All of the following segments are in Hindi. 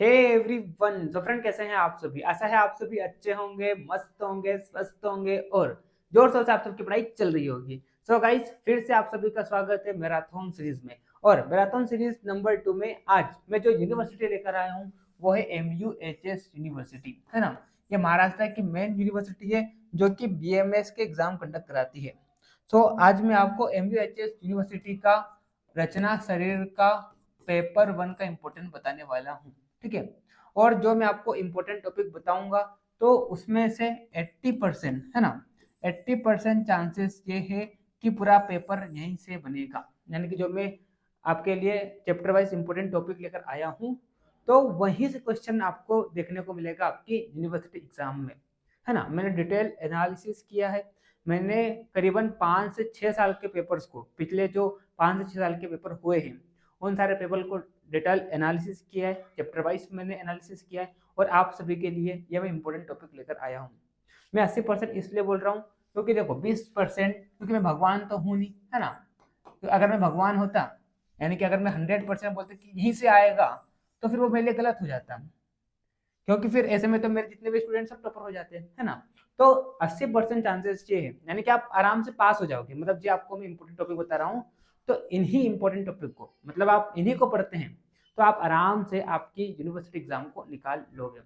हे एवरीवन, तो फ्रेंड कैसे हैं आप सभी। आशा है आप सभी अच्छे होंगे, मस्त होंगे, स्वस्थ होंगे और जोर शोर से आप सबकी पढ़ाई चल रही होगी। सो गाइस, फिर से आप सभी का स्वागत है मैराथन सीरीज में। और मैराथन सीरीज नंबर 2 में आज मैं जो यूनिवर्सिटी लेकर आया हूँ वो है MUHS यूनिवर्सिटी, है ना। ये महाराष्ट्र की मेन यूनिवर्सिटी है जो कि BMS के एग्जाम कंडक्ट कराती है। सो आज मैं आपको MUHS यूनिवर्सिटी का रचना शरीर का पेपर 1 का इम्पोर्टेंट बताने वाला हूँ, ठीक है। और जो मैं आपको इम्पोर्टेंट टॉपिक बताऊंगा तो उसमें से 80% है ना, 80% चांसेस ये है कि पूरा पेपर यहीं से बनेगा। यानी कि जो मैं आपके लिए चैप्टर वाइज इम्पोर्टेंट टॉपिक लेकर आया हूँ तो वहीं से क्वेश्चन आपको देखने को मिलेगा आपकी यूनिवर्सिटी एग्जाम में, है ना। मैंने डिटेल एनालिसिस किया है। मैंने करीबन 5 से 6 साल के पेपर्स को, पिछले जो 5 से 6 साल के पेपर हुए हैं उन सारे पेपर को डिटेल एनालिसिस किया है, चैप्टर वाइज मैंने एनालिसिस किया है और आप सभी के लिए ये मैं इंपॉर्टेंट टॉपिक लेकर आया हूँ। मैं 80% इसलिए बोल रहा हूँ क्योंकि देखो 20%, क्योंकि मैं भगवान तो हूँ नहीं, है ना। तो अगर मैं भगवान होता, यानी कि अगर मैं 100% बोलता कि यहीं से आएगा, तो फिर वो मेरे लिए गलत हो जाता, क्योंकि फिर ऐसे में तो मेरे जितने भी स्टूडेंट सब टॉपर हो जाते हैं, है ना। तो 80% चांसेस ये है, यानी कि आप आराम से पास हो जाओगे। मतलब जो आपको मैं इंपॉर्टेंट टॉपिक बता रहा हूँ तो इन्हीं इंपॉर्टेंट टॉपिक को, मतलब आप इन्हीं को पढ़ते हैं तो आप आराम से आपकी यूनिवर्सिटी एग्जाम को निकाल लोगे।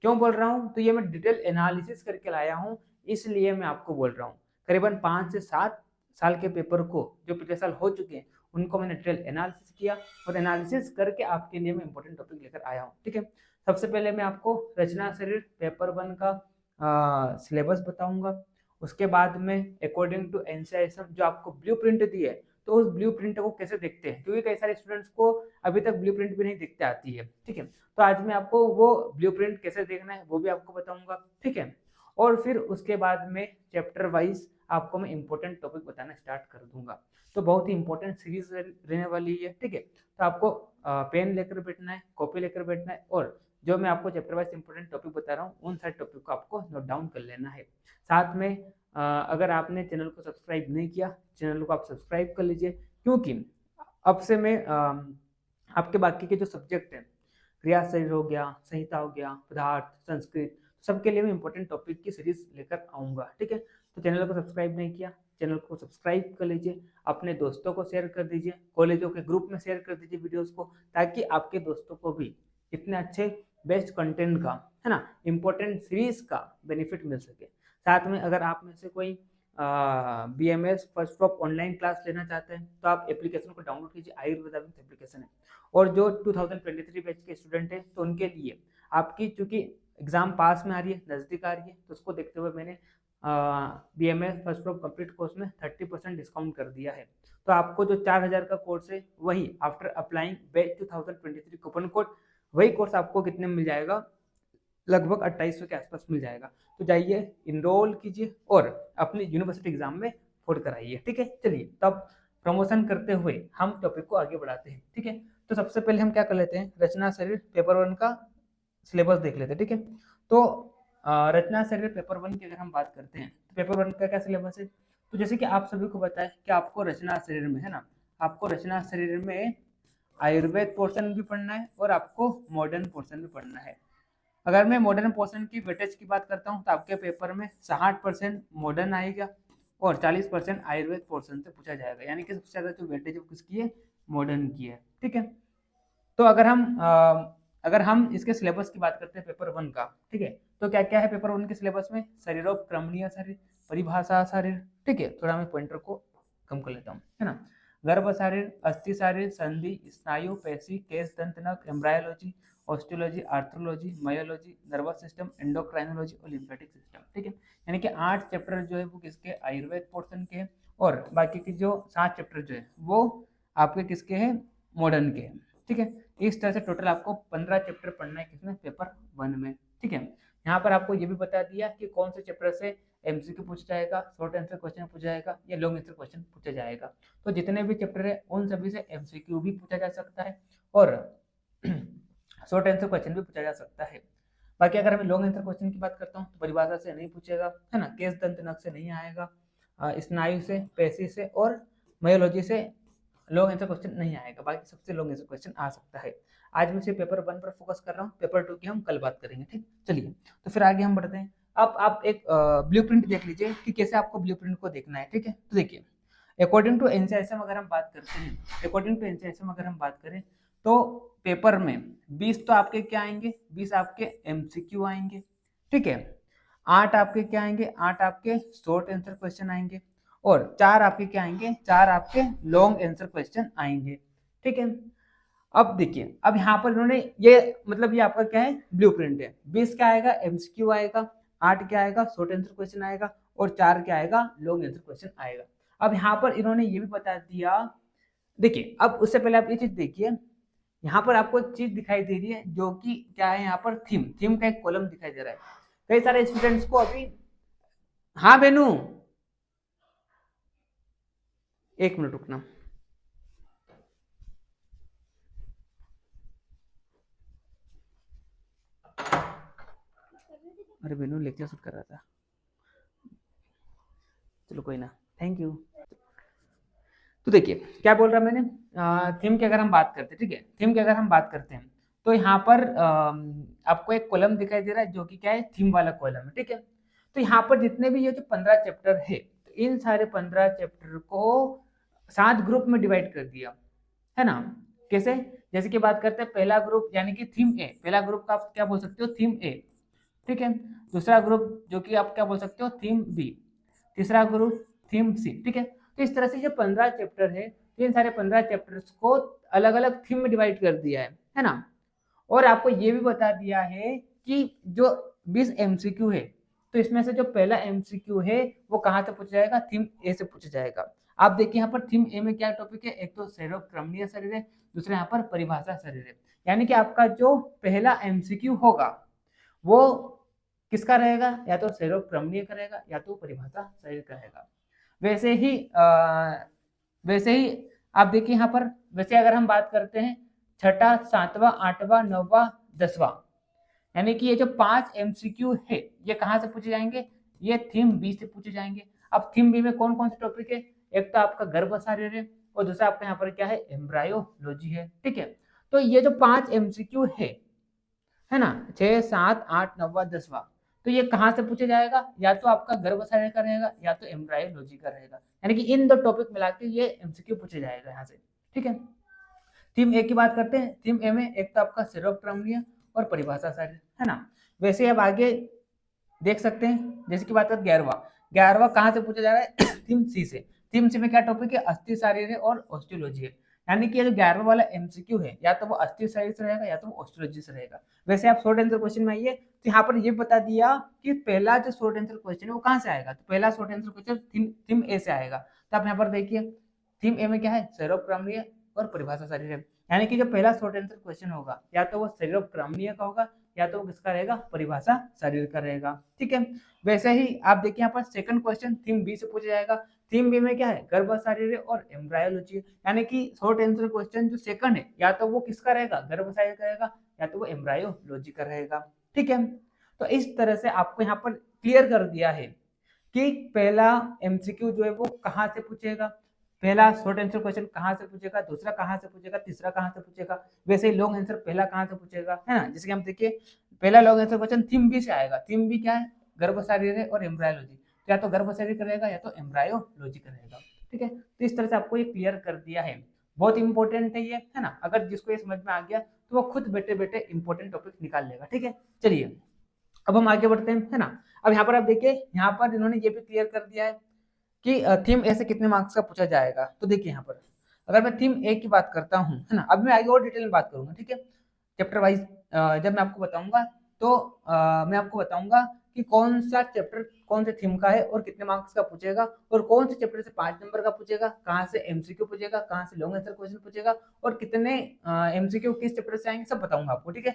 क्यों बोल रहा हूँ, तो ये मैं डिटेल एनालिसिस करके लाया हूँ, इसलिए मैं आपको बोल रहा हूँ। करीबन 5 से 7 साल के पेपर को जो पिछले साल हो चुके हैं उनको मैंने डिटेल एनालिसिस किया और एनालिसिस करके आपके लिए मैं इंपॉर्टेंट टॉपिक लेकर आया हूँ, ठीक है। सबसे पहले मैं आपको रचना शरीर पेपर 1 का सिलेबस बताऊंगा। उसके बाद में अकॉर्डिंग टू एनसीईआरटी जो आपको ब्लूप्रिंट दी है तो उस ब्लूप्रिंट को कैसे देखते हैं, क्योंकि कई सारे स्टूडेंट्स को अभी तक ब्लूप्रिंट भी नहीं दिखते आती है, ठीक है। तो आज मैं आपको वो ब्लूप्रिंट कैसे देखना है वो भी आपको बताऊंगा, ठीक है। और फिर उसके बाद में चैप्टर वाइज आपको मैं इंपॉर्टेंट टॉपिक बताना स्टार्ट कर दूंगा। तो बहुत ही इंपॉर्टेंट सीरीज रहने वाली है, ठीक है। तो आपको पेन लेकर बैठना है, कॉपी लेकर बैठना है और जो मैं आपको चैप्टर वाइज इंपॉर्टेंट टॉपिक बता रहा हूँ उन सारे टॉपिक को आपको नोट डाउन कर लेना है। साथ में अगर आपने चैनल को सब्सक्राइब नहीं किया, चैनल को आप सब्सक्राइब कर लीजिए, क्योंकि अब से मैं आपके बाकी के जो सब्जेक्ट हैं, क्रिया शरीर हो गया, संहिता हो गया, पदार्थ, संस्कृत, सबके लिए मैं इंपॉर्टेंट टॉपिक की सीरीज लेकर आऊंगा, ठीक है। तो चैनल को सब्सक्राइब नहीं किया, चैनल को सब्सक्राइब कर लीजिए, अपने दोस्तों को शेयर कर दीजिए, कॉलेजों के ग्रुप में शेयर कर दीजिए वीडियोस को, ताकि आपके दोस्तों को भी इतने अच्छे बेस्ट कंटेंट का, है ना, इंपॉर्टेंट सीरीज का बेनिफिट मिल सके। साथ में अगर आप में से कोई BMS first stop online class लेना चाहते हैं तो आप एप्लीकेशन को डाउनलोड कीजिए, आयुर्वेदा एप्लीकेशन है। और जो 2023 बैच के स्टूडेंट हैं तो उनके लिए आपकी चूंकि एग्जाम पास में आ रही है, नजदीक आ रही है, तो उसको देखते हुए मैंने BMS first stop complete course में 30% डिस्काउंट कर दिया है। तो आपको जो 4000 का कोर्स है वही after applying batch 2023 coupon code, वही कोर्स आपको कितने में मिल जाएगा, लगभग 2800 के आसपास मिल जाएगा। तो जाइए इनरोल कीजिए और अपनी यूनिवर्सिटी एग्जाम में फोड़ कराइए, ठीक है। चलिए तब प्रमोशन करते हुए हम टॉपिक को आगे बढ़ाते हैं, ठीक है। तो सबसे पहले हम क्या कर लेते हैं, रचना शरीर पेपर 1 का सिलेबस देख लेते हैं, ठीक है। तो रचना शरीर पेपर 1 की अगर हम बात करते हैं तो पेपर 1 का क्या सिलेबस है, तो जैसे कि आप सभी को बताया कि आपको रचना शरीर में, है ना, आपको रचना शरीर में आयुर्वेद पोर्शन भी पढ़ना है और आपको मॉडर्न पोर्शन भी पढ़ना है। अगर मैं मॉडर्न पोर्शन की वेटेज की बात करता हूँ तो आपके पेपर में 60% मॉडर्न आएगा और 40% आयुर्वेद पोर्शन से पूछा जाएगा, यानी कि सबसे ज्यादा जो वेटेज किसकी है, मॉडर्न की है, ठीक है। तो अगर हम इसके सिलेबस की बात करते हैं पेपर 1 का, ठीक है, तो क्या क्या है पेपर 1 के सिलेबस में, शरीरोपक्रमणीय शरीर, परिभाषा शरीर, ठीक है। थोड़ा मैं पॉइंटर को कम कर लेता हूँ, है ना। गर्भ शरीर, अस्थि शरीर, संधि, स्नायु, पेशी, केश, दंत नख, embryology, osteology, arthrology, myology, nervous system, endocrinology और लिम्फेटिक सिस्टम, ठीक है। यानी कि 8 चैप्टर जो है वो किसके, आयुर्वेद पोर्शन के हैं और बाकी की जो 7 चैप्टर जो है वो आपके किसके हैं, मॉडर्न के हैं, ठीक है। इस तरह से टोटल आपको 15 चैप्टर पढ़ना है किसमें, पेपर 1 में, ठीक है। यहाँ पर आपको ये भी बता दिया कि कौन से चैप्टर से MCQ पूछा जाएगा, शॉर्ट आंसर क्वेश्चन पूछा जाएगा या लॉन्ग आंसर क्वेश्चन पूछा जाएगा। तो जितने भी चैप्टर है उन सभी से MCQ भी पूछा जा सकता है और शॉर्ट आंसर क्वेश्चन भी पूछा जा सकता है। बाकी अगर मैं लॉन्ग आंसर क्वेश्चन की बात करता हूँ तो परिभाषा से नहीं पूछेगा, है ना, केस दंत नख से नहीं आएगा, स्नायु से, पेशी से और मायोलॉजी से लॉन्ग आंसर क्वेश्चन नहीं आएगा, बाकी सबसे लॉन्ग आंसर क्वेश्चन आ सकता है। आज मैं सिर्फ पेपर 1 पर फोकस कर रहा हूँ, पेपर 2 की हम कल बात करेंगे। ठीक, चलिए तो फिर आगे हम बढ़ते हैं। अब आप एक ब्लूप्रिंट देख लीजिए कि कैसे आपको ब्लूप्रिंट को देखना है। ठीक है, तो देखिए अकॉर्डिंग टू एनसीईआरटी अगर हम बात करते हैं, अकॉर्डिंग टू एनसीईआरटी अगर हम बात करें तो पेपर में 20 तो आपके क्या आएंगे, 20 आपके एमसीक्यू आएंगे। ठीक है, 8 आपके क्या आएंगे, 8 आपके शॉर्ट आंसर क्वेश्चन आएंगे और 4 आपके क्या आएंगे, 4 आपके लॉन्ग आंसर क्वेश्चन आएंगे। ठीक है, अब देखिए अब यहाँ पर इन्होंने ये मतलब ये आपका क्या है, ब्लूप्रिंट है। 20 क्या आएगा, एमसीक्यू आएगा, 8 क्या आएगा, शॉर्ट आंसर क्वेश्चन आएगा और 4 क्या आएगा, लॉन्ग आंसर क्वेश्चन आएगा। अब यहाँ पर इन्होंने ये भी बता दिया, देखिए अब उससे पहले आप ये चीज देखिए, यहाँ पर आपको एक चीज दिखाई दे रही है जो कि क्या है, यहाँ पर थीम, थीम का एक कॉलम दिखाई दे रहा है। कई सारे स्टूडेंट्स को अभी, हाँ बेनू एक मिनट रुकना, अरे बेनू लेक्चर शूट कर रहा था, चलो कोई ना, थैंक यू। तो देखिए क्या बोल रहा मैंने, थीम की अगर हम बात करते हैं, ठीक है, थीम की अगर हम बात करते हैं तो यहाँ पर आपको एक कॉलम दिखाई दे रहा है जो कि क्या है, थीम वाला कॉलम है। ठीक है, तो यहाँ पर जितने भी ये जो 15 चैप्टर है, तो इन सारे 15 चैप्टर को 7 ग्रुप में डिवाइड कर दिया है ना। कैसे, जैसे कि बात करते हैं पहला ग्रुप यानी कि थीम ए, पहला ग्रुप का आप क्या बोल सकते हो, थीम ए। ठीक है, दूसरा ग्रुप जो कि आप क्या बोल सकते हो, थीम बी, तीसरा ग्रुप थीम सी। ठीक है, तो इस तरह से जो 15 चैप्टर है, इन सारे 15 चैप्टर्स को अलग अलग थीम में डिवाइड कर दिया है ना। और आपको ये भी बता दिया है कि जो 20 एमसीक्यू है, तो इसमें से जो पहला एमसीक्यू है वो कहाँ से पूछा जाएगा, थीम ए से पूछा जाएगा। आप देखिए यहाँ पर थीम ए में क्या टॉपिक है, एक तो शरीरोक्रमणीय शरीर है, दूसरा यहाँ पर परिभाषा शरीर है। यानी कि आपका जो पहला एमसीक्यू होगा वो किसका रहेगा, या तो शरीरोक्रमणीय का रहेगा या तो परिभाषा शरीर का रहेगा। वैसे ही आप देखिए यहाँ पर, वैसे अगर हम बात करते हैं छठा, सातवां, आठवां, नौवां, 10वां, यानी कि ये जो 5 एमसीक्यू है ये कहाँ से पूछे जाएंगे, ये थीम बी से पूछे जाएंगे। अब थीम बी में कौन कौन से टॉपिक है, एक तो आपका गर्भ शरीर है और दूसरा आपका यहाँ पर क्या है, एम्ब्रायोलॉजी है। ठीक है, तो ये जो 5 एमसीक्यू है ना, 6, 7, 8, 9, 10वां, तो ये कहाँ से पूछे जाएगा, या तो आपका गर्भ शरीर का रहेगा या तो एम्ब्रायोलॉजी का रहेगा। यानी कि इन दो टॉपिक मिला के ये एमसीक्यू पूछे जाएगा यहाँ से। ठीक है, थीम ए की बात करते हैं, थीम ए में एक तो आपका शरीरोक्रमणीय और परिभाषा शरीर है ना। वैसे अब आगे देख सकते हैं, जैसे की बात करें 11वां कहाँ से पूछा जा रहा है, थीम सी से। थीम सी में क्या टॉपिक है, अस्थि शरीर है और ऑस्टियोलॉजी है। यानी कि ये जो 11वां वाला एमसीक्यू है, या तो वो अस्थि शरीर से रहेगा या तो वो ऑस्टियोलॉजी से रहेगा। वैसे आप शॉर्ट आंसर क्वेश्चन में आइए तो यहाँ पर ये बता दिया कि पहला जो शॉर्ट आंसर क्वेश्चन है वो कहाँ से आएगा, तो पहला शॉर्ट आंसर क्वेश्चन थीम ए से आएगा। तो आप यहाँ पर देखिए थीम ए में क्या है, शरीरोक्रमणीय और परिभाषा शरीर है। यानी कि जो पहला शॉर्ट आंसर क्वेश्चन होगा या तो वो शरीरोक्रमणीय का होगा या तो वो किसका रहेगा, परिभाषा शरीर का रहेगा। ठीक है, वैसे ही आप देखिए यहाँ पर सेकंड क्वेश्चन थीम बी से पूछा जाएगा। थीम बी में क्या है, गर्भ शरीर और एम्ब्रायोलॉजी। यानी कि शॉर्ट आंसर क्वेश्चन जो सेकंड है या तो वो किसका रहेगा, गर्भ शरीर का रहेगा या तो वो एम्ब्रायोलॉजी का रहेगा। ठीक है, तो इस तरह से आपको यहाँ पर क्लियर कर दिया है कि पहला एमसीक्यू जो है वो कहाँ से पूछेगा, पहला शॉर्ट आंसर क्वेश्चन कहाँ से पूछेगा, दूसरा कहाँ से पूछेगा, तीसरा कहाँ से पूछेगा। वैसे ही लॉन्ग आंसर पहला कहाँ से पूछेगा, है ना। जैसे कि हम देखिए पहला long answer question theme B से आएगा। थीम बी क्या है, गर्भ शरीर और एम्ब्रायोलॉजी, तो या तो गर्भ शरीर करेगा या तो एम्ब्रायोलॉजी करेगा। ठीक है, तो इस तरह से आपको ये क्लियर कर दिया है। बहुत इंपॉर्टेंट है ये, है ना। अगर जिसको ये समझ में आ गया तो वो खुद बैठे बैठे इंपॉर्टेंट टॉपिक निकाल लेगा। ठीक है, चलिए अब हम आगे बढ़ते हैं, है ना। अब यहाँ पर आप देखिए, यहाँ पर इन्होंने ये भी क्लियर कर दिया है कि थीम ए से कितने मार्क्स का पूछा जाएगा। तो देखिए यहाँ पर अगर मैं थीम ए की बात करता हूँ, है ना, अब मैं आगे और डिटेल में बात करूंगा। ठीक है, चैप्टर वाइज जब मैं आपको बताऊंगा तो मैं आपको बताऊंगा कि कौन सा चैप्टर कौन से थीम का है और कितने मार्क्स का पूछेगा, और कौन से चैप्टर से 5 नंबर का पूछेगा, कहाँ से एमसीक्यू पूछेगा, कहाँ से लॉन्ग आंसर क्वेश्चन पूछेगा, और कितने एमसीक्यू किस चैप्टर से आएंगे, सब बताऊंगा आपको। ठीक है,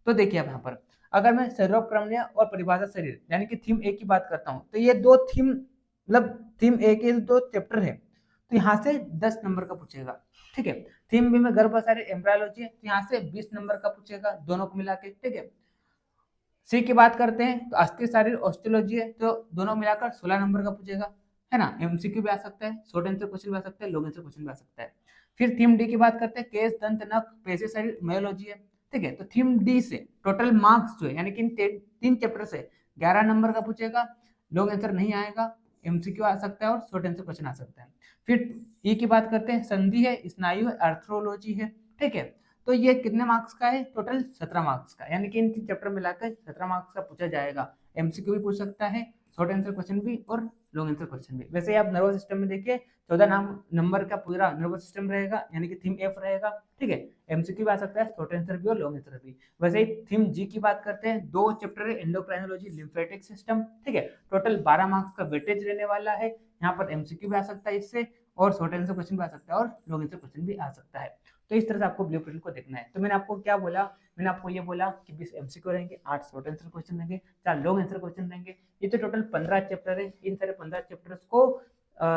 तो देखिए अब यहाँ पर अगर मैं शरीरोक्रमणीय और परिभाषा शरीर यानी कि थीम ए की बात करता हूँ, तो ये दो थीम मतलब थीम ए के 2 चैप्टर है, तो यहाँ से 10 नंबर का पूछेगा। ठीक है, थीम बी में गर्भ शरीर एम्ब्रायोलॉजी है, तो यहाँ से 20 नंबर का पूछेगा दोनों को मिला के। ठीक है, सी की बात करते हैं तो अस्थि शरीर ऑस्टियोलॉजी है, तो दोनों मिलाकर 16 नंबर का पूछेगा, है ना। एमसीक्यू भी आ सकता है, शॉर्ट आंसर क्वेश्चन भी आ सकता है, लॉन्ग आंसर क्वेश्चन भी आ सकता है। फिर थीम डी की बात करते हैं, केस, दंत, नख, पेशी, शरीर, मायोलॉजी है। ठीक है, तो थीम डी से टोटल मार्क्स जो है यानी कि तीन चैप्टर से 11 नंबर का पूछेगा, लॉन्ग आंसर नहीं आएगा, एमसीक्यू आ सकता है और शॉर्ट आंसर क्वेश्चन आ सकता है। फिर ई की बात करते हैं, संधि है, स्नायु है, आर्थ्रोलॉजी है। ठीक है, तो ये कितने मार्क्स का है, टोटल 17 मार्क्स का, यानी कि इन तीन चैप्टर मिलाकर 17 मार्क्स का पूछा जाएगा। एमसीक्यू भी पूछ सकता है, शॉर्ट आंसर क्वेश्चन भी और लॉन्ग आंसर क्वेश्चन भी। वैसे आप नर्वस सिस्टम में देखिए 14 नंबर का पूरा नर्वस सिस्टम रहेगा, यानी कि थीम एफ रहेगा। ठीक है, एमसीक्यू भी आ सकता है, शॉर्ट आंसर भी और लॉन्ग आंसर भी। वैसे ही थीम जी की बात करते हैं, 2 चैप्टर है, एंडोक्राइनोलॉजी, लिम्फेटिक सिस्टम। ठीक है, टोटल 12 मार्क्स का वेटेज रहने वाला है। यहाँ पर एमसीक्यू भी आ सकता है इससे, और शॉर्ट आंसर क्वेश्चन भी आ सकता है और लॉन्ग आंसर क्वेश्चन भी आ सकता है। तो इस तरह से आपको ब्लूप्रिंट को देखना है। तो मैंने आपको क्या बोला, मैंने आपको ये बोला कि 20 एमसीक्यू रहेंगे, 8 शॉर्ट आंसर क्वेश्चन रहेंगे, 4 लॉन्ग आंसर क्वेश्चन रहेंगे। ये तो टोटल 15 चैप्टर है। इन सारे 15 चैप्टर्स को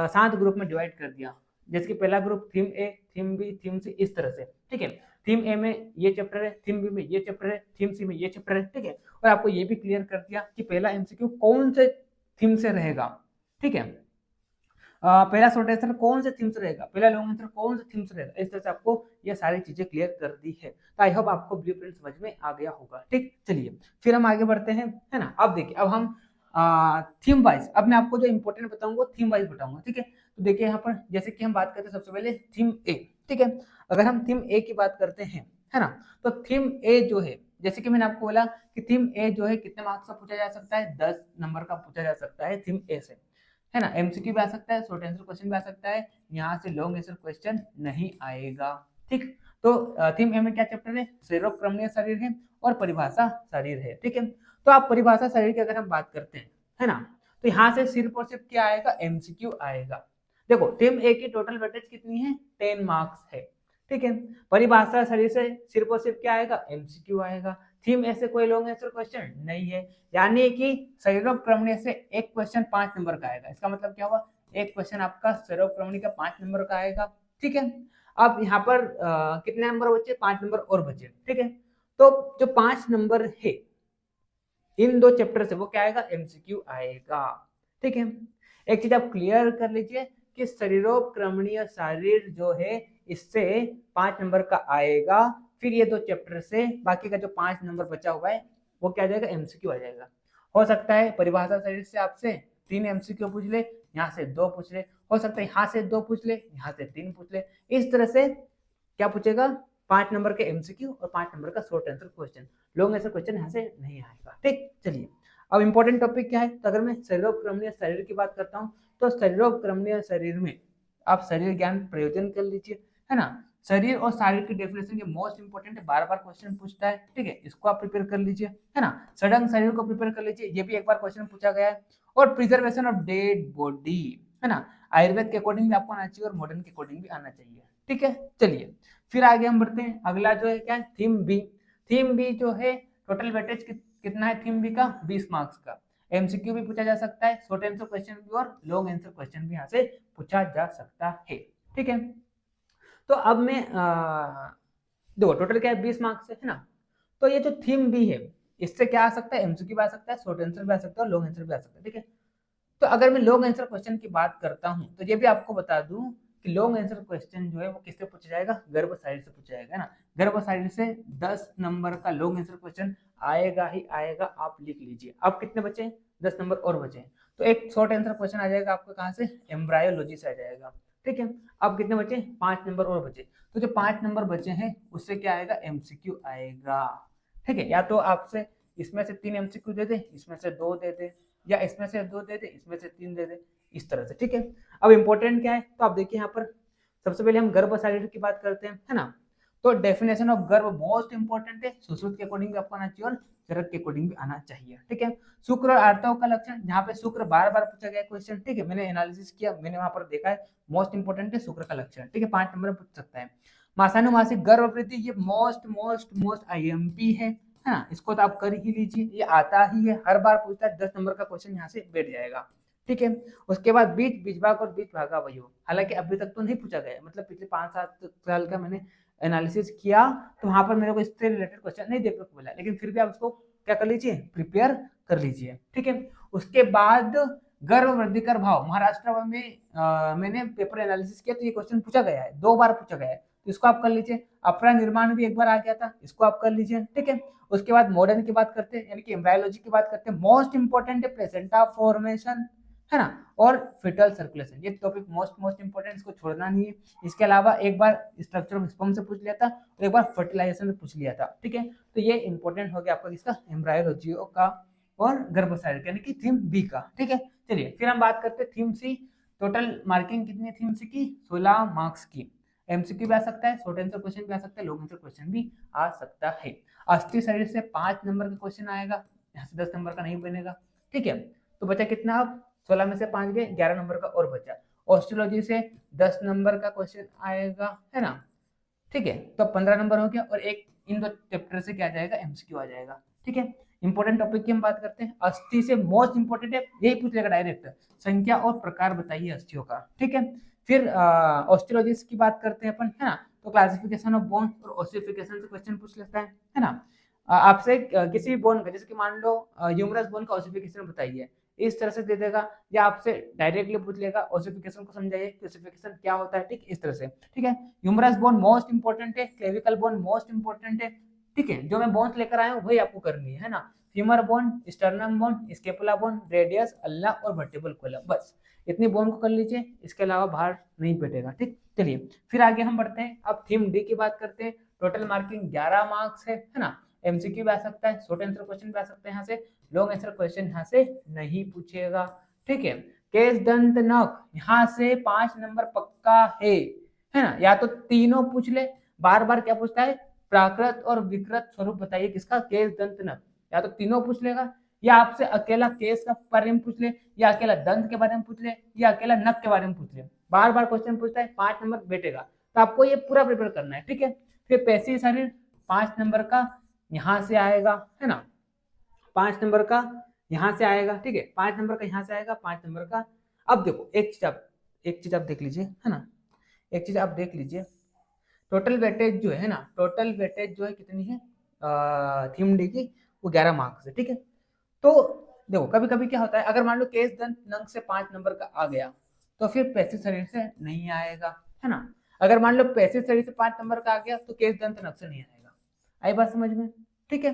7 ग्रुप में डिवाइड कर दिया, जैसे कि पहला ग्रुप थीम ए, थीम बी, थीम सी, इस तरह से। ठीक है, थीम ए में ये चैप्टर है, थीम बी में ये चैप्टर है, थीम सी में ये चैप्टर है। ठीक है, और आपको ये भी क्लियर कर दिया कि पहला एमसीक्यू कौन से थीम से रहेगा। ठीक है, पहला शॉर्ट आंसर कौन से थीम से रहेगा, पहला लॉन्ग आंसर कौन से थीम से रहेगा। इस तरह से आपको ये सारी चीजें क्लियर कर दी है। तो आई होप आपको ब्लूप्रिंट समझ में आ गया होगा। ठीक, चलिए फिर हम आगे बढ़ते हैं, है ना। अब देखिए, अब हम थीम वाइज, अब मैं आपको जो इंपॉर्टेंट बताऊंगा थीम वाइज बताऊंगा। ठीक है, तो देखिए यहाँ पर जैसे कि हम बात करते हैं सबसे पहले थीम ए। ठीक है, अगर हम थीम ए की बात करते हैं, है ना, तो थीम ए जो है, जैसे कि मैंने आपको बोला कि थीम ए जो है कितने मार्क्स का पूछा जा सकता है, 10 नंबर का पूछा जा सकता है थीम ए से, है ना। एमसीक्यू भी आ सकता है, शॉर्ट आंसर क्वेश्चन भी आ सकता है, यहाँ से लॉन्ग आंसर क्वेश्चन नहीं आएगा। ठीक, तो थीम ए में क्या चैप्टर है, शरीरोक्रमणीय शरीर है और परिभाषा शरीर है। ठीक है, तो आप परिभाषा शरीर की अगर हम बात करते हैं, है ना, तो यहाँ से सिर्फ और सिर्फ क्या आएगा, एमसीक्यू आएगा। देखो थीम ए की टोटल वेटेज कितनी है, 10 मार्क्स है। ठीक है, परिभाषा शरीर से सिर्फ और सिर्फ क्या आएगा, एमसीक्यू आएगा। थीम ऐसे कोई लॉन्ग आंसर क्वेश्चन नहीं है, यानी कि शरीरोक्रमणीय से एक क्वेश्चन 5 नंबर का आएगा। इसका मतलब क्या हुआ, एक क्वेश्चन आपका शरीरोक्रमणीय का 5 नंबर का आएगा। ठीक है, अब यहाँ पर कितने नंबर बचे, 5 नंबर और बचे। ठीक है, तो जो 5 नंबर है इन 2 चैप्टर से वो क्या आएगा, एमसीक्यू आएगा। ठीक है, एक चीज आप क्लियर कर लीजिए कि शरीरोक्रमणीय शरीर जो है इससे 5 नंबर का आएगा। फिर ये 2 चैप्टर से बाकी का जो 5 नंबर बचा हुआ है वो क्या आ जाएगा, एमसीक्यू आ जाएगा। हो सकता है परिभाषा शरीर से आपसे 3 एमसीक्यू पूछ ले, यहाँ से 2 पूछ ले, हो सकता है यहाँ से 2 पूछ ले, यहाँ से 3 पूछ ले। इस तरह से क्या पूछेगा, 5 नंबर के एमसीक्यू और 5 नंबर का short answer question. Long answer question यहाँ से नहीं आएगा। ठीक, चलिए अब इंपॉर्टेंट टॉपिक क्या है, तो अगर मैं शरीरोक्रमणीय शरीर की बात करता हूँ, तो शरीरोक्रमणीय शरीर में आप शरीर ज्ञान प्रयोजन कर लीजिए, है ना। शरीर और शारीर की डेफिनेशन ये मोस्ट इंपोर्टेंट है, बार बार क्वेश्चन पूछता है। ठीक है, इसको आप प्रिपेयर कर लीजिए, है ना। सडंग शरीर को प्रिपेयर कर लीजिए, ये भी एक बार क्वेश्चन पूछा गया है। और प्रिजर्वेशन ऑफ डेड बॉडी, है ना, आयुर्वेद के अकॉर्डिंग भी आपको आना चाहिए और मॉडर्न के अकॉर्डिंग भी आना चाहिए। ठीक है, चलिए फिर आगे हम बढ़ते हैं। अगला जो है क्या है, थीम बी। थीम बी जो है टोटल वेटेज कितना है थीम बी का, 20 मार्क्स का। एमसीक्यू भी पूछा जा सकता है, शॉर्ट आंसर क्वेश्चन भी और लॉन्ग आंसर क्वेश्चन भी यहाँ से पूछा जा सकता है। ठीक है, तो अब मैं देखो टोटल क्या है, 20 मार्क्स है ना। तो ये जो थीम बी है इससे क्या आ सकता है, एमसीक्यू भी आ सकता है, शॉर्ट आंसर भी आ सकता है और लॉन्ग आंसर भी आ सकता है। ठीक है, तो अगर मैं लॉन्ग आंसर क्वेश्चन की बात करता हूं तो ये भी आपको बता दूं कि लॉन्ग आंसर क्वेश्चन जो है वो किससे पूछा जाएगा, गर्भ शरीर से पूछा जाएगा ना। गर्भ शरीर से 10 नंबर का लॉन्ग आंसर क्वेश्चन आएगा ही आएगा, आप लिख लीजिए। अब कितने बचे, 10 नंबर और बचे, तो एक शॉर्ट आंसर क्वेश्चन आ जाएगा आपका कहाँ से, एम्ब्रायोलॉजी से आ जाएगा। ठीक है, अब कितने बचे, 5 नंबर और बचे, तो जो 5 नंबर बचे हैं उससे क्या आएगा, एमसीक्यू आएगा। ठीक है, या तो आपसे इसमें से 3 एमसीक्यू दे दे, इसमें से 2 दे दे, या इसमें से 2 दे दे, इसमें से 3 दे दे, इस तरह से। ठीक है, अब इंपॉर्टेंट क्या है, तो आप देखिए यहाँ पर सबसे पहले हम गर्भ शरीर की बात करते हैं, है ना। तो डेफिनेशन ऑफ गर्भ मोस्ट इंपॉर्टेंट है, सुश्रुत के अकॉर्डिंग भी आपको आना चाहिए और चरक के अकॉर्डिंग भी आना चाहिए। ठीक है, शुक्र और आर्तव का लक्षण, जहाँ पे शुक्र बार बार पूछा गया क्वेश्चन। ठीक है, मैंने एनालिसिस किया, मैंने वहां पर देखा है मोस्ट इंपॉर्टेंट है शुक्र का लक्षण। ठीक है, 5 नंबर में पूछ सकता है। मासानुमासिक गर्भ वृद्धि, ये मोस्ट मोस्ट मोस्ट आईएमपी है ना, इसको तो आप कर ही लीजिए, ये आता ही है, हर बार पूछता है, 10 नंबर का क्वेश्चन यहाँ से बैठ जाएगा। ठीक है, उसके बाद बीज, बीजभाग और बीज भागावयव, हालांकि अभी तक तो नहीं पूछा गया, मतलब पिछले 5-7 साल का मैंने एनालिसिस किया तो वहां पर मेरे को इससे रिलेटेड क्वेश्चन नहीं देखने को मिला, लेकिन फिर भी आप उसको क्या कर लीजिए, प्रिपेयर कर लीजिए। ठीक है, उसके बाद गर्भवृद्धिकर भाव महाराष्ट्र में मैंने पेपर एनालिसिस किया तो ये क्वेश्चन पूछा गया है, 2 बार पूछा गया है, तो इसको आप कर लीजिए। अपरा निर्माण भी एक बार आ गया था, इसको आप कर लीजिए, ठीक है। उसके बाद मॉडर्न की बात करते हैं, यानी कि एम्ब्रायोलॉजी की बात करते हैं। मोस्ट इंपोर्टेंट है प्लेसेंटा फॉर्मेशन, है ना, और फिटल सर्कुलेशन, ये टॉपिक मोस्ट इंपोर्टेंट, इसको छोड़ना नहीं है। इसके अलावा एक बार स्ट्रक्चर ऑफ स्पर्म से पूछ लिया था और एक बार फर्टिलाइजेशन से पूछ लिया था, ठीक है। तो ये इंपॉर्टेंट हो गया आपका किसका, एम्ब्रायोलॉजी का और गर्भशारीरिक यानी कि थीम बी का, ठीक है। चलिए फिर हम बात करते हैं थीम सी। टोटल मार्किंग कितनी है थीम सी की, 16 मार्क्स की। एमसीक्यू भी आ सकता है, शॉर्ट आंसर क्वेश्चन भी आ सकता है, लॉन्ग आंसर क्वेश्चन भी आ सकता है। अस्थि शरीर से 5 नंबर का क्वेश्चन आएगा, यहाँ से 10 नंबर का नहीं बनेगा, ठीक है। तो बचा कितना, अब 16 में से 5 गए, 11 नंबर का और बचा। ऑस्ट्रोलॉजी से 10 नंबर का क्वेश्चन आएगा, है ना, ठीक है। तो 15 नंबर हो गया, और एक इन 2 चैप्टर से क्या आ जाएगा, एमसीक्यू आ जाएगा, ठीक है। इंपॉर्टेंट टॉपिक की हम बात करते हैं। अस्थि से मोस्ट इंपॉर्टेंट है, यही पूछ लेगा डायरेक्ट, संख्या और प्रकार बताइए अस्थियों का, ठीक है। फिर ऑस्ट्रोलॉजी की बात करते हैं अपन, है ना, तो क्लासिफिकेशन ऑफ बोन और ओसिफिकेशन से क्वेश्चन पूछ लेता है ना। आपसे किसी भी बोन का, जैसे कि मान लो ह्यूमरस बोन का ओसिफिकेशन बताइए, इस तरह से दे देगा, या आपसे डायरेक्टली पूछ लेगा ओसिफिकेशन को समझाइए कि ओसिफिकेशन क्या होता है, ठीक, इस तरह से, ठीक है। ह्यूमरस बोन मोस्ट इंपॉर्टेंट है, क्लेविकल बोन मोस्ट इंपॉर्टेंट है, ठीक है। जो मैं बोन्स लेकर आया हूँ वही आपको करनी है ना। Femur bone, sternum bone, scapula bone, radius, ulna और वर्टिबल कॉलम, बस इतनी बोन को कर लीजिए, इसके अलावा बाहर नहीं बैठेगा, ठीक। चलिए फिर आगे हम बढ़ते हैं, अब थीम डी की बात करते हैं। टोटल मार्किंग 11 मार्क्स है ना। एमसीक्यू भी आ सकता है, शॉर्ट आंसर क्वेश्चन भी आ सकते हैं यहाँ से, लॉन्ग आंसर क्वेश्चन यहाँ से नहीं पूछेगा, ठीक है। केस दंत नख, यहाँ से 5 नंबर पक्का है ना। या तो तीनों पूछ ले, बार बार क्या पूछता है, प्राकृत और विकृत स्वरूप बताइए किसका, केस दंत नख, या तो तीनों पूछ लेगा, या आपसे अकेला केस का बारे में पूछ ले, या अकेला दंत के बारे में पूछ ले, या अकेला नख के बारे में पूछ ले, बार बार क्वेश्चन पूछता है, 5 नंबर बैठेगा, तो आपको ये पूरा प्रिपेयर करना है, ठीक है। फिर पेशी शरीर 5 नंबर का यहाँ से आएगा, है ना, 5 नंबर का यहाँ से आएगा, ठीक है, 5 नंबर का यहाँ से आएगा, 5 नंबर का। अब देखो एक चीज आप देख लीजिए, है ना, एक चीज आप देख लीजिए, टोटल वेटेज जो है ना, टोटल वेटेज जो है कितनी है थीम डी की, वो 11 मार्क्स है, ठीक है। तो देखो कभी कभी क्या होता है, अगर मान लो केस दंत नंग से 5 नंबर का आ गया, तो फिर पैसिव शरीर से नहीं आएगा, है ना। अगर मान लो पैसिव शरीर से 5 नंबर का आ गया, तो केस दंत नंग से नहीं आएगा। आई बात समझ में, ठीक है।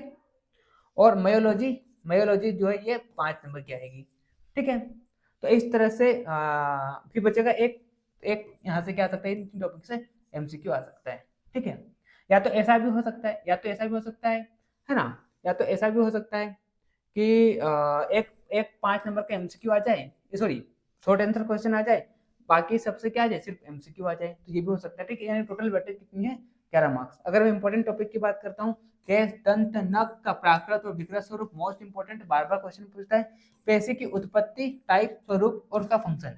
और मयोलॉजी, मयोलॉजी जो है ये 5 नंबर की आएगी, ठीक है। तो इस तरह से फिर बचेगा एक एक यहाँ से क्या आ सकता है, इन टॉपिक से एमसीक्यू आ सकता है, ठीक है। या तो ऐसा भी हो सकता है, या तो ऐसा भी हो सकता है ना, या तो ऐसा भी हो सकता है कि एक एक 5 नंबर का एमसीक्यू आ जाए, सॉरी शॉर्ट आंसर क्वेश्चन आ जाए, बाकी सबसे क्या आ जाए, सिर्फ एमसीक्यू आ जाए, तो ये भी हो सकता है, ठीक है। यानी टोटल वेटेज कितनी है, 11 मार्क्स। अगर मैं इंपॉर्टेंट टॉपिक की बात करता हूँ, केस दंत नख का प्राकृत और विकृत स्वरूप मोस्ट इंपॉर्टेंट, बार बार क्वेश्चन पूछता है। पेशी की उत्पत्ति, टाइप, स्वरूप और उसका फंक्शन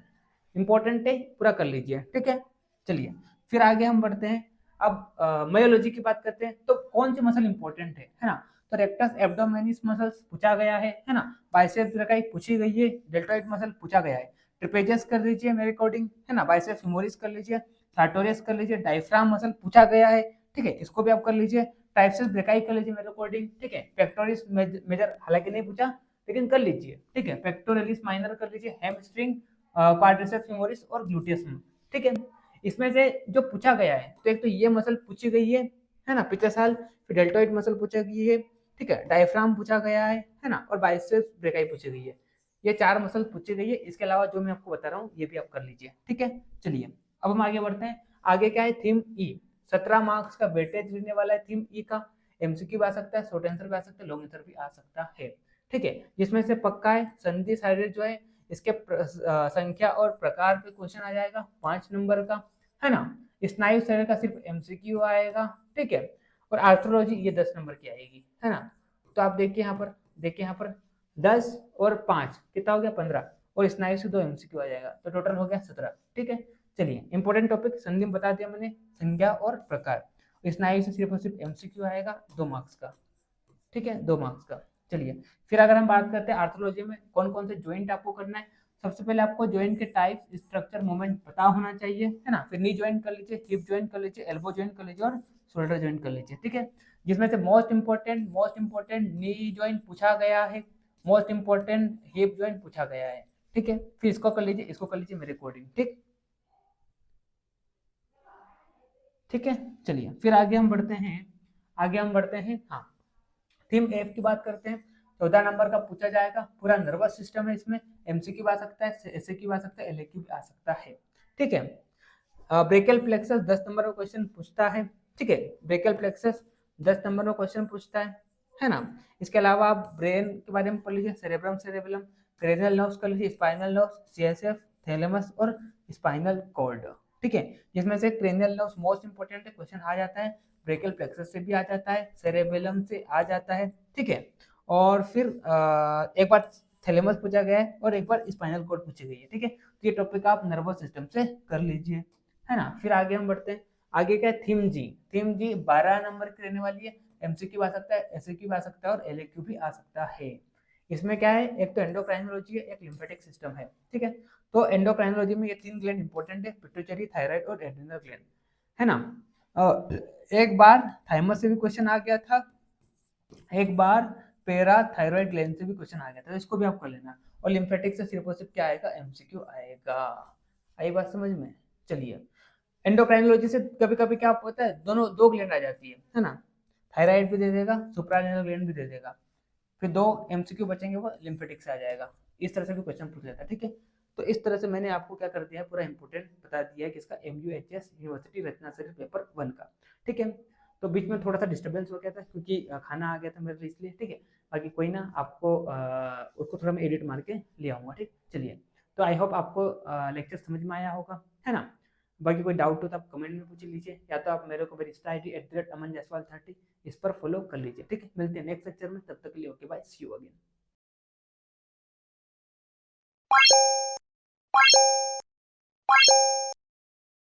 इंपॉर्टेंट है, पूरा कर लीजिए, ठीक है। चलिए फिर आगे हम बढ़ते हैं। अब मायोलॉजी की बात करते हैं, तो कौन सी मसल इंपॉर्टेंट है ना, तो रेक्टस एब्डोमिनिस मसल्स पूछा गया है ना। बाइसेप्स ब्रैकी पूछी गई है, डेल्टॉइड मसल पूछा गया है। ट्रिपेजियस कर लीजिए मेरे अकॉर्डिंग, है ना, बाइसेप्स फेमोरिस कर लीजिए, सार्टोरियस कर लीजिए, डायफ्राम मसल पूछा गया है, ठीक है, इसको भी आप कर लीजिए। ट्राइसेप्स ब्रैकी कर लीजिए मेरे अकॉर्डिंग, ठीक है। पेक्टोरिस मेजर हालांकि नहीं पूछा, लेकिन कर लीजिए, ठीक है। पेक्टोरलिस माइनर कर लीजिए, हैमस्ट्रिंग, क्वाड्रिसेप्स फेमोरिस और ग्लूटियस, ठीक है। इसमें से जो पूछा गया है, तो एक तो ये मसल पूछी गई है ना, पिछले साल। फिर डेल्टॉइड मसल पूछा गई है, ठीक है, डायफ्राम पूछा गया है ना, और बाइसेप्स ब्रैकी पूछी गई है। ये 4 मसल पूछी गई है, इसके अलावा जो मैं आपको बता रहा हूँ ये भी आप कर लीजिए, ठीक है। चलिए अब हम आगे बढ़ते हैं। आगे क्या है, थीम ई, 17 मार्क्स का वेटेज लेने वाला है थीम ई का। एमसीक्यू भी आ सकता है, शॉर्ट आंसर भी आ सकता है, लॉन्ग आंसर भी आ सकता है, ठीक है। जिसमें से पक्का है संधि शरीर जो है, इसके संख्या और प्रकार के क्वेश्चन आ जाएगा 5 नंबर का, है ना। स्नायु शरीर का सिर्फ एमसीक्यू आएगा, ठीक है। और आर्थ्रोलॉजी ये 10 नंबर की आएगी, है ना। तो आप देखिए यहाँ पर, देखिए यहाँ पर 10 और 5 कितना हो गया, 15, और स्नायु से 2 एमसीक्यू आ जाएगा, तो टोटल हो गया 17, ठीक है। चलिए इंपॉर्टेंट टॉपिक संधि बता दिया मैंने, संज्ञा और प्रकार। स्नायु से सिर्फ और सिर्फ एमसीक्यू आएगा 2 मार्क्स का, ठीक है, 2 मार्क्स का। चलिए फिर अगर हम बात करते हैं आर्थ्रोलॉजी में कौन कौन से ज्वाइंट आपको करना है, सबसे पहले आपको ज्वाइंट के टाइप, स्ट्रक्चर, मूवमेंट पता होना चाहिए, है ना। फिर नी ज्वाइंट कर लीजिए, हिप ज्वाइंट कर लीजिए, एल्बो ज्वाइंट कर लीजिए और शोल्डर ज्वाइंट कर लीजिए, ठीक है। जिसमें से मोस्ट इंपोर्टेंट नी ज्वाइंट पूछा गया है, मोस्ट इंपोर्टेंट हिप ज्वाइंट पूछा गया है, ठीक है, फिर इसको कर लीजिए, इसको कर लीजिए मेरे अकॉर्डिंग। ठीक, ठीक है, चलिए फिर आगे हम बढ़ते हैं, आगे हम बढ़ते हैं। हाँ, थीम एफ की बात करते हैं। 14 नंबर का पूछा जाएगा, पूरा नर्वस सिस्टम है इसमें, एमसीक्यू भी आ सकता है, एसएक्यू भी आ सकता है, एलएक्यू भी आ सकता है। ठीक है, ब्रेकियल प्लेक्सस 10 नंबर का क्वेश्चन पूछता है। ठीक है, ब्रेकियल प्लेक्सस 10 नंबर का क्वेश्चन पूछता है ना। इसके अलावा आप ब्रेन के बारे में पढ़ लीजिए, सेरेब्रम सेरेबेलम, क्रेनियल नर्व्स कर लीजिए, स्पाइनल नर्व्स, सीएसएफ, थैलेमस और स्पाइनल कॉर्ड। ठीक है, जिसमें से क्रेनियल नर्व्स मोस्ट इंपोर्टेंट है, क्वेश्चन आ जाता है, ब्रेकियल प्लेक्सस से भी आ जाता है, सेरेबेलम से आ जाता है। ठीक है, और फिर एक बार थैलेमस पूछा गया है और एक बार स्पाइनल कॉर्ड पूछी गई है। ठीक है, तो ये टॉपिक आप नर्वस सिस्टम से कर लीजिए, है ना। फिर आगे हम बढ़ते हैं, आगे क्या है, थीम जी। थीम जी 12 नंबर की रहने वाली है, एमसीक्यू आ सकता है, एसएक्यू आ सकता है और एलएक्यू भी आ सकता है। इसमें क्या है, एक तो एंडोक्राइनोलॉजी है, एक लिम्फेटिक सिस्टम है। ठीक है, तो एंडोक्राइनोलॉजी में ये 3 ग्लैंड इंपॉर्टेंट है, पिट्यूटरी, थायराइड और एड्रिनल ग्लैंड, है ना। एक बार थाइमस से भी क्वेश्चन आ गया था, एक बार पेरा थायराइड ग्लैंड से भी क्वेश्चन आ गया था, तो इसको भी आप कर लेना। और लिम्फेटिक से सिर्फ और सिर्फ क्या आएगा, एमसीक्यू आएगा। आई बात समझ में। चलिए, एंडोक्राइनोलॉजी से कभी कभी क्या होता है, दोनों दो ग्लैंड आ जाती है ना, थायराइड भी दे देगा, सुप्रारेनल ग्लैंड भी दे देगा, फिर दो एमसीक्यू बचेंगे, वो लिम्फेटिक से आ जाएगा। इस तरह से भी क्वेश्चन पूछ लेता है। ठीक है, तो इस तरह से मैंने आपको क्या कर दिया है, पूरा इंपोर्टेंट बता दिया है किसका, एमयूएचएस यूनिवर्सिटी रचना शरीर पेपर 1 का। ठीक है, तो बीच में थोड़ा सा डिस्टर्बेंस हो गया था क्योंकि खाना आ गया था मेरे लिए, इसलिए। ठीक है, बाकी कोई ना, आपको उसको थोड़ा मैं एडिट मार के ले आऊँगा। ठीक, चलिए, तो आई होप आपको लेक्चर समझ में आया होगा, है ना। बाकी कोई डाउट हो तो आप कमेंट में पूछ लीजिए, या तो आप मेरे को मेरी इंस्टा ID @amanjaiswal30 इस पर फॉलो कर लीजिए। ठीक है, मिलते हैं नेक्स्ट लेक्चर में, तब तक के लिए okay bye, see you again.